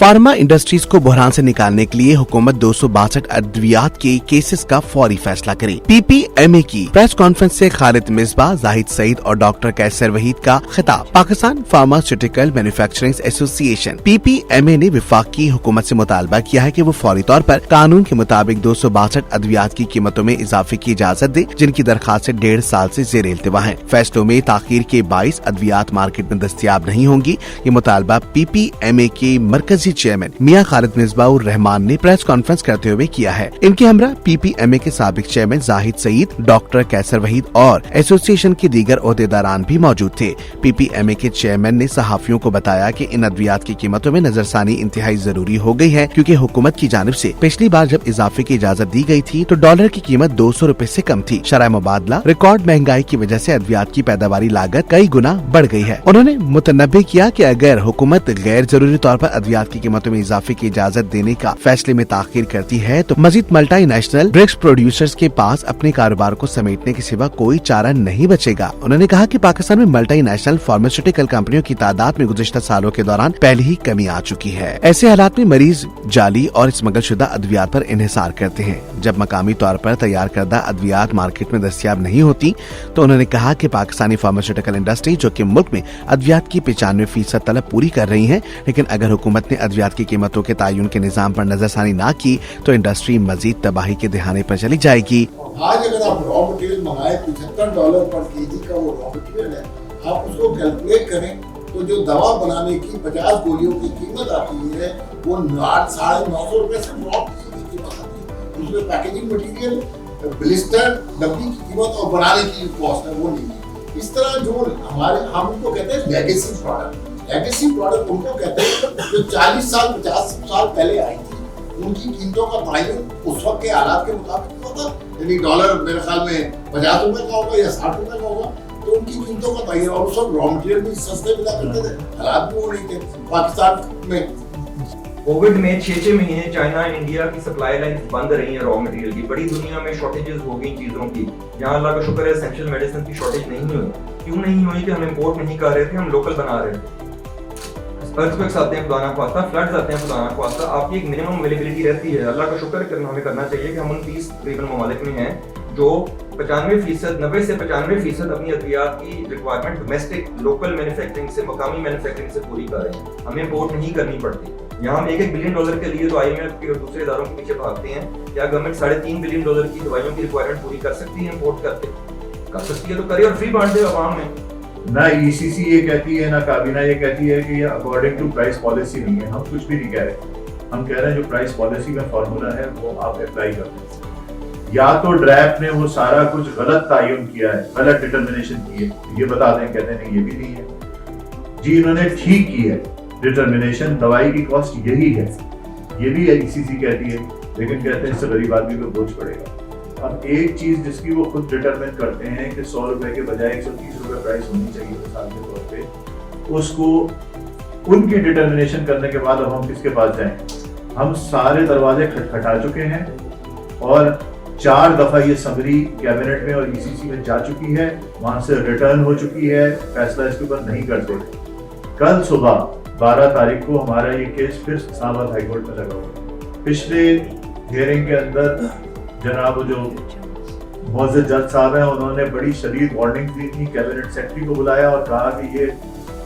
Pharma industries को बहरान से निकालने के लिए हुकूमत 262 अद्वियात के केसेस का फौरी फैसला करे। PPMA की प्रेस कॉन्फ्रेंस से खालिद मिसबा, जाहिद सईद और डॉक्टर कैसर वहीद का खिताब। Pakistan pharmaceutical manufacturing association PPMA ने वफाकी हुकूमत से मुतालबा किया है कि वो फौरी तौर पर कानून के मुताबिक 262 अद्वियात की कीमतों में इजाफे की इजाजत दे, जिनकी दरखास्त 1.5 साल से ज़ेर इल्तिवा है। फैसलों में ताखीर के 22 अद्वियात मार्केट में दस्तयाब नहीं होंगी। ये मुतालबा PPMA के मरकजी चेयरमैन मियां खालिद मिसबाउर रहमान ने प्रेस कॉन्फ्रेंस करते हुए किया है। इनके हमरा PPMA के साबिक चेयरमैन जाहिद सईद, डॉक्टर कैसर वहीद और एसोसिएशन के दीगर ओहदेदारान भी मौजूद थे। PPMA के चेयरमैन ने सहाफियों को बताया कि इन अद्वियात की कीमतों में नजरसानी इंतहाई जरूरी हो गई है, क्योंकि हुकूमत की जानिब से पिछली बार जब इजाफे की इजाजत दी गई थी तो डॉलर की कीमत 200 रुपए से कम थी। शरह मुबादला रिकॉर्ड महंगाई की वजह से अद्वियात की पैदावारी लागत कई गुना बढ़ गई है। उन्होंने मुतनब्बे किया कि अगर हुकूमत गैर जरूरी तौर पर अद्वियात की कीमतों में इजाफे की इजाजत देने का फैसले में ताखीर करती है तो मजीद मल्टी नेशनल ड्रग्स प्रोड्यूसर्स के पास अपने कारोबार को समेटने के सिवा कोई चारा नहीं बचेगा। उन्होंने कहा कि पाकिस्तान में मल्टी नेशनल फार्मास्यूटिकल कंपनियों की तादाद में गुज़िश्ता सालों के दौरान पहले ही कमी आ चुकी है। ऐसे हालात में मरीज जाली और स्मगलशुदा अद्वियात पर इन्हिसार करते हैं। जब मकामी तौर पर तैयार करदा अद्वियात मार्केट में दस्तयाब नहीं होती तो उन्होंने कहा कि पाकिस्तानी फार्मास्यूटिकल इंडस्ट्री, जो कि मुल्क में अद्वियात की 95% तलब पूरी कर रही है, लेकिन अगर हुकूमत ने अद्वियात की कीमतों के तायुन के निजाम पर नजरसानी ना की तो इंडस्ट्री मजीद तबाही के दहाने पर चली जाएगी। आज अगर आप रॉ मटेरियल मंगाए $75 पर केजी का वो रॉ मटेरियल है, आप उसको कैलकुलेट करें तो जो दवा बनाने की 50 गोलियों की कीमत आती है वो 950 रुपए से ड्रॉप की कीमत आती है। उसमें पैकेजिंग मटेरियल, ब्लिस्टर, डब्बी की कीमत और बनाने की कॉस्ट है वो नहीं है। इस तरह जो हम उनको कहते हैं लेगेसी प्रोडक्ट उनको कहते हैं जो 40 साल 50 साल पहले आई थी, उनकी कीमतों का तायुन उस वक्त के हालात के मुताबिक होता। यानी डॉलर मेरे ख्याल में 50 रुपए का होगा या 60 रुपए का होगा, तो उनकी कीमतों का तायुन, और उस वक्त रॉ मटेरियल भी सस्ते मिला करते थे, हालात भी वो नहीं थे। पाकिस्तान में कोविड में 6 महीने चाइना एंड इंडिया की सप्लाई लाइन बंद रही है रॉ मटेरियल की। बड़ी दुनिया में शॉर्टेजेस हो गई चीजों की। यहाँ अल्लाह का शुक्र है एसेंशियल मेडिसिन की शॉर्टेज नहीं हुई। क्यों नहीं हुई? कि हम इंपोर्ट नहीं कर रहे थे, हम लोकल बना रहे थे। अर्थक्वेक्स आते हैं खुदा ना खास्ता, फ्लड्स आते हैं खुदा ना खास्ता, आपकी एक मिनिमम अवेलेबिलिटी रहती है। अल्लाह का शुक्र है, हमें करना चाहिए कि हम उन 30 तकरीबन ममालिक में हैं जो 95%, 90 से 95% अपनी अद्वियात की रिक्वायरमेंट डोमेस्टिक लोकल मैन्युफैक्चरिंग से, मकामी मैन्युफैक्चरिंग से पूरी कर रहे हैं। हमें इंपोर्ट नहीं करनी पड़ती। यहाँ हम $1 बिलियन के लिए तो IMF के और दूसरे इदारों के पीछे भागते हैं। क्या गवर्नमेंट $3.5 बिलियन की दवाइयों की रिक्वायरमेंट पूरी कर सकती है इंपोर्ट करते? कर सकती है तो करे और फ्री बांट दे आवाम में। ना ECC ये कहती है, ना काबीना ये कहती है कि ये अकॉर्डिंग टू प्राइस पॉलिसी नहीं है। हम कुछ भी नहीं कह रहे। हम कह रहे हैं जो प्राइस पॉलिसी का फॉर्मूला है वो आप अप्लाई करते हैं। या तो ड्रैफ्ट ने वो सारा कुछ गलत तायुन किया है, गलत डिटर्मिनेशन की है, ये बता दें, कहते हैं ये भी नहीं है जी, इन्होंने ठीक की है डिटर्मिनेशन, दवाई की कॉस्ट यही है, ये भी ECC कहती है, लेकिन कहते हैं इससे गरीब आदमी को बोझ पड़ेगा। अब एक चीज जिसकी वो खुद डिटरमिन करते हैं कि 100 रुपए के बजाय 130 रुपए प्राइस होनी चाहिए मिसाल के तौर पे, उसको उनकी डिटर्मिनेशन करने के बाद अब हम किसके पास जाएं? हम सारे दरवाजे खटखटा चुके हैं और 4 दफा ये समरी कैबिनेट में और ECC में जा चुकी है, वहां से रिटर्न हो चुकी है, फैसला इसके ऊपर नहीं करते। कल सुबह 12 तारीख को हमारा ये केस फिर इस्लामाबाद हाई कोर्ट में लगा हुआ। पिछले हियरिंग के अंदर जनाब जो मुअज़्ज़ज़ जज साहब हैं, उन्होंने बड़ी शदीद वार्निंग दी थी, कैबिनेट सेक्रेटरी को बुलाया और कहा कि ये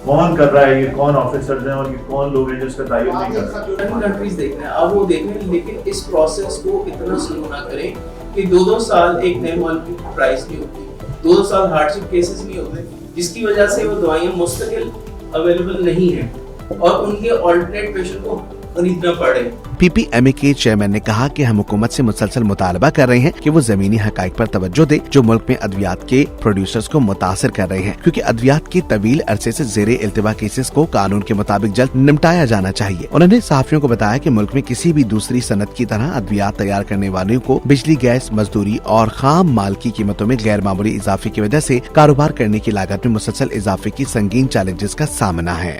कौन कर रहा है, ये कौन ऑफिसर्स हैं और ये कौन लोग हैं जो इसका तायुन नहीं कर रहे। कंट्रीज देख रहे हैं, अब वो देख रहे हैं, लेकिन इस प्रोसेस को इतना स्लो ना करें कि 2-2 साल एक नए माल की प्राइस नहीं होती, 2-2 साल हार्डशिप केसेस नहीं होते, जिसकी वजह से वो दवाइयाँ मुस्तकिल अवेलेबल नहीं है और उनके ऑल्टरनेट पेशेंट को खरीदना पड़े। PPMA के चेयरमैन ने कहा कि हम हुकूमत से मुसलसल मुतालबा कर रहे हैं कि वो जमीनी हकाइक पर तवज्जो दे जो मुल्क में अद्वियात के प्रोड्यूसर्स को मुतासिर कर रहे हैं, क्योंकि अद्वियात के तवील अरसे से ज़ेरे इल्तिवा केसेस को कानून के मुताबिक जल्द निपटाया जाना चाहिए। उन्होंने सहाफियों को बताया कि मुल्क में किसी भी दूसरी सनत की तरह अद्वियात तैयार करने वालों को बिजली, गैस, मजदूरी और खाम माल की कीमतों में गैर मामूली इजाफे की वजह से कारोबार करने की लागत में मुसलसल इजाफे की संगीन चैलेंजेस का सामना है।